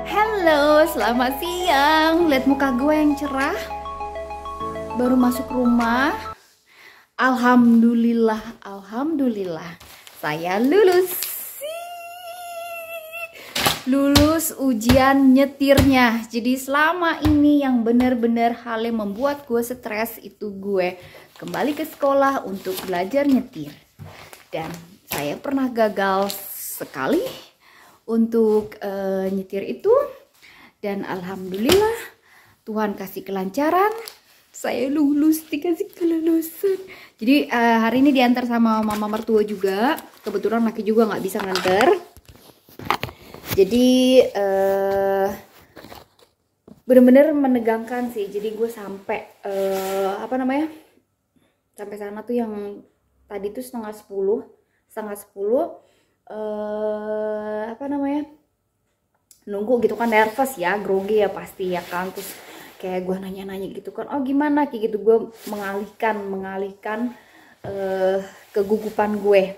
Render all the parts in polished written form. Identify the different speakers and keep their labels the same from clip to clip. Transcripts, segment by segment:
Speaker 1: Halo, selamat siang. Lihat muka gue yang cerah. Baru masuk rumah. Alhamdulillah, alhamdulillah. Saya lulus. Lulus ujian nyetirnya. Jadi selama ini yang benar-benar hal yang membuat gue stres itu gue kembali ke sekolah untuk belajar nyetir. Dan saya pernah gagal sekali untuk nyetir itu, dan alhamdulillah Tuhan kasih kelancaran, saya lulus, dikasih kelulusan. Jadi hari ini diantar sama mama mertua juga, kebetulan laki juga nggak bisa nganter. Jadi bener-bener menegangkan sih. Jadi gue sampai sampai sana tuh yang tadi tuh setengah sepuluh nunggu gitu kan, nervous ya, grogi ya pasti ya kan. Terus kayak gue nanya-nanya gitu kan, oh gimana kayak gitu, gue mengalihkan kegugupan gue.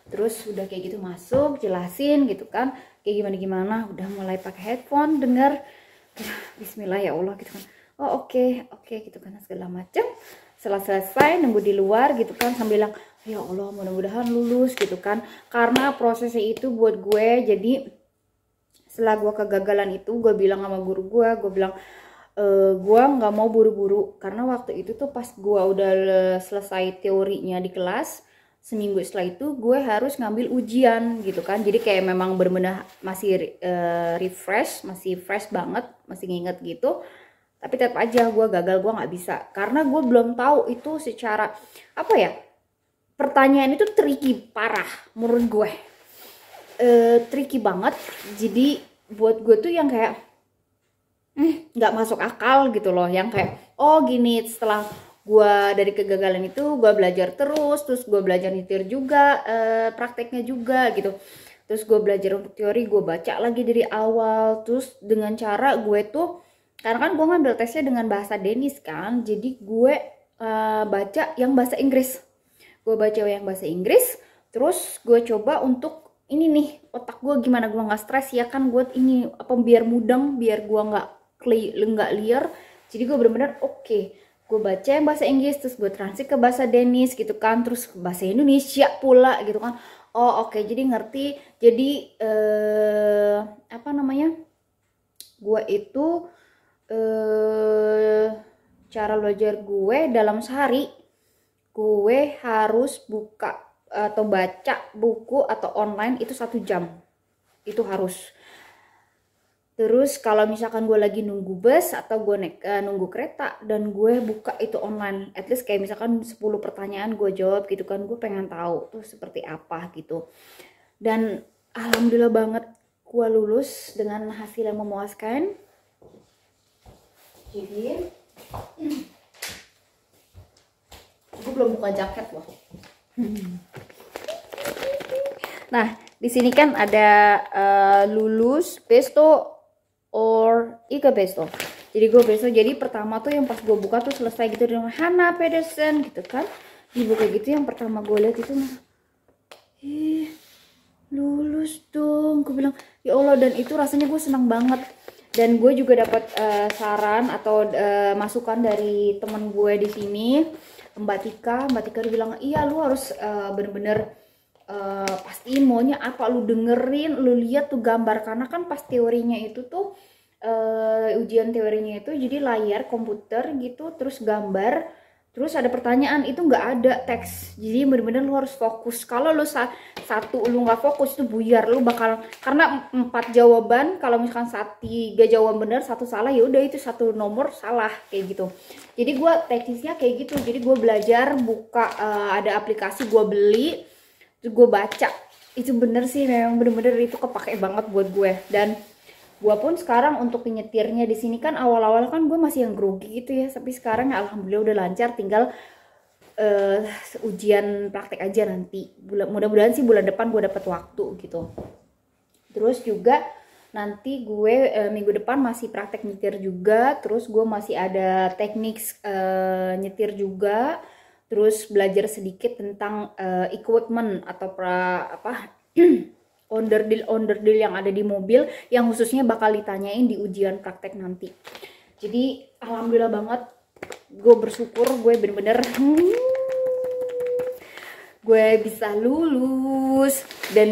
Speaker 1: Terus udah kayak gitu masuk, jelasin gitu kan kayak gimana, udah mulai pakai headphone, denger Bismillah ya Allah gitu kan, oh oke gitu kan segala macam. Setelah selesai nunggu di luar gitu kan sambil bilang ya Allah mudah-mudahan lulus gitu kan, karena prosesnya itu buat gue. Jadi setelah gue kegagalan itu, gue bilang sama guru gue bilang gue nggak mau buru-buru, karena waktu itu tuh pas gue udah selesai teorinya di kelas, seminggu setelah itu gue harus ngambil ujian gitu kan. Jadi kayak memang bener-bener masih refresh, masih fresh banget, masih nginget gitu. Tapi tetap aja gue gagal, gue nggak bisa karena gue belum tahu itu secara apa ya, pertanyaan itu tricky parah menurut gue, tricky banget. Jadi buat gue tuh yang kayak nggak masuk akal gitu loh, yang kayak oh gini. Setelah gue dari kegagalan itu gue belajar terus gue belajar nyetir juga, prakteknya juga gitu. Terus gue belajar untuk teori, gue baca lagi dari awal. Terus dengan cara gue tuh, karena kan gue ngambil tesnya dengan bahasa Danish kan, jadi gue baca yang bahasa Inggris. Terus gue coba untuk ini nih, otak gue gimana gue nggak stres ya kan, gue ini apa biar mudeng, biar gue nggak liar. Jadi gue bener-bener gue baca yang bahasa Inggris, terus gue translate ke bahasa Danish gitu kan, terus ke bahasa Indonesia pula gitu kan. Jadi ngerti. Jadi gue itu cara belajar gue dalam sehari, gue harus buka atau baca buku atau online itu 1 jam, itu harus. Terus kalau misalkan gue lagi nunggu bus atau gue nunggu kereta dan gue buka itu online, at least kayak misalkan 10 pertanyaan gue jawab gitu kan, gue pengen tahu tuh seperti apa gitu. Dan alhamdulillah banget gue lulus dengan hasil yang memuaskan. Jadi gue belum buka jaket loh. Nah di sini kan ada lulus besto or Ika besto. Jadi gue besto. Jadi pertama tuh yang pas gue buka tuh selesai gitu dengan Hannah Pedersen gitu kan, dibuka gitu. Yang pertama gue lihat itu lulus dong, gue bilang ya Allah. Dan itu rasanya gue senang banget. Dan gue juga dapat saran atau masukan dari teman gue di sini, Mbak Tika dia bilang iya lu harus bener-bener pastiin maunya apa, lu dengerin, lu lihat tuh gambar. Karena kan pas teorinya itu tuh ujian teorinya itu jadi layar komputer gitu, terus gambar, terus ada pertanyaan, itu nggak ada teks. Jadi bener-bener lu harus fokus. Kalau lu satu lu nggak fokus itu buyar, lu bakal, karena 4 jawaban, kalau misalkan 3 jawaban benar 1 salah, ya udah itu 1 nomor salah kayak gitu. Jadi gue teknisnya kayak gitu. Jadi gue belajar buka ada aplikasi gue beli, terus gue baca. Itu bener sih, memang bener-bener itu kepake banget buat gue. Dan gue pun sekarang untuk penyetirnya di sini kan awal-awal kan gue masih yang grogi gitu ya, tapi sekarang ya alhamdulillah udah lancar. Tinggal ujian praktek aja nanti. Mudah-mudahan sih bulan depan gue dapet waktu gitu. Terus juga nanti gue minggu depan masih praktek nyetir juga. Terus gue masih ada teknik nyetir juga. Terus belajar sedikit tentang equipment atau onderdil yang ada di mobil yang khususnya bakal ditanyain di ujian praktek nanti. Jadi alhamdulillah banget, gue bersyukur gue bener-bener gue bisa lulus. Dan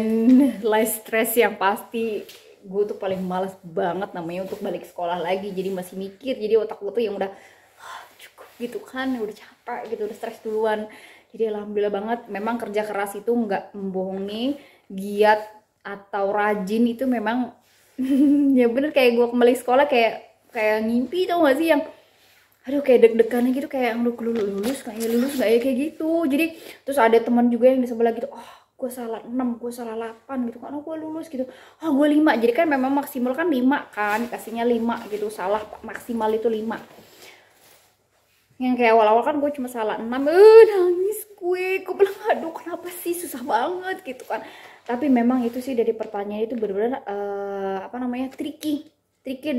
Speaker 1: less stress yang pasti, gue tuh paling malas banget namanya untuk balik sekolah lagi, jadi masih mikir. Jadi otak gue tuh yang udah cukup gitu kan, udah capek gitu, udah stres duluan. Jadi alhamdulillah banget, memang kerja keras itu nggak membohongi, giat atau rajin itu memang ya bener, kayak gue kembali sekolah kayak ngimpi, tau gak sih, yang aduh kayak deg-degannya gitu, kayak lu lulus nggak ya kayak gitu. Jadi terus ada teman juga yang di sebelah gitu, oh gue salah 6, gue salah 8 gitu kan, oh gue lulus gitu, oh gue 5. Jadi kan memang maksimal kan 5 kan, kasihnya 5 gitu, salah maksimal itu 5. Yang kayak awal-awal kan gue cuma salah 6, nangis gue bilang aduh kenapa sih, susah banget gitu kan. Tapi memang itu sih, dari pertanyaan itu bener-bener tricky,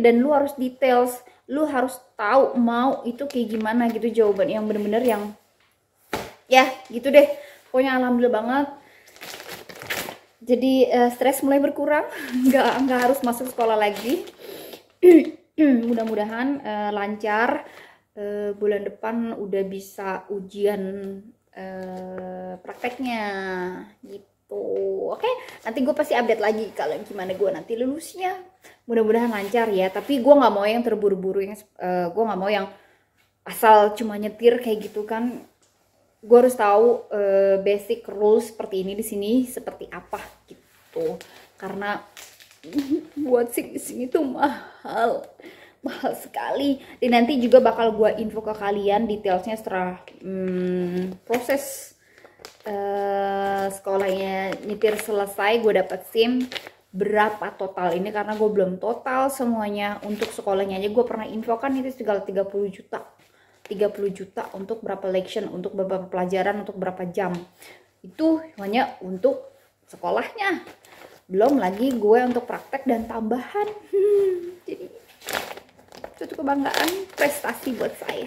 Speaker 1: dan lu harus details, lu harus tahu mau itu kayak gimana gitu, jawaban yang bener-bener yang ya gitu deh. Pokoknya alhamdulillah banget. Jadi stres mulai berkurang, nggak harus masuk sekolah lagi. Mudah-mudahan lancar. Bulan depan udah bisa ujian prakteknya gitu. Oke, nanti gue pasti update lagi kalau gimana gue nanti lulusnya. Mudah-mudahan lancar ya, tapi gue nggak mau yang terburu-buru, yang gue nggak mau yang asal cuma nyetir kayak gitu kan. Gue harus tahu basic rules seperti ini di sini seperti apa gitu, karena buat sini tuh mahal sekali. Dan nanti juga bakal gue info ke kalian detailsnya setelah proses sekolahnya nyetir selesai, gue dapet SIM berapa total ini, karena gue belum total semuanya. Untuk sekolahnya aja gue pernah infokan itu segala 30 juta untuk berapa lection, untuk beberapa pelajaran, untuk berapa jam. Itu hanya untuk sekolahnya, belum lagi gue untuk praktek dan tambahan. Jadi itu kebanggaan, prestasi buat saya.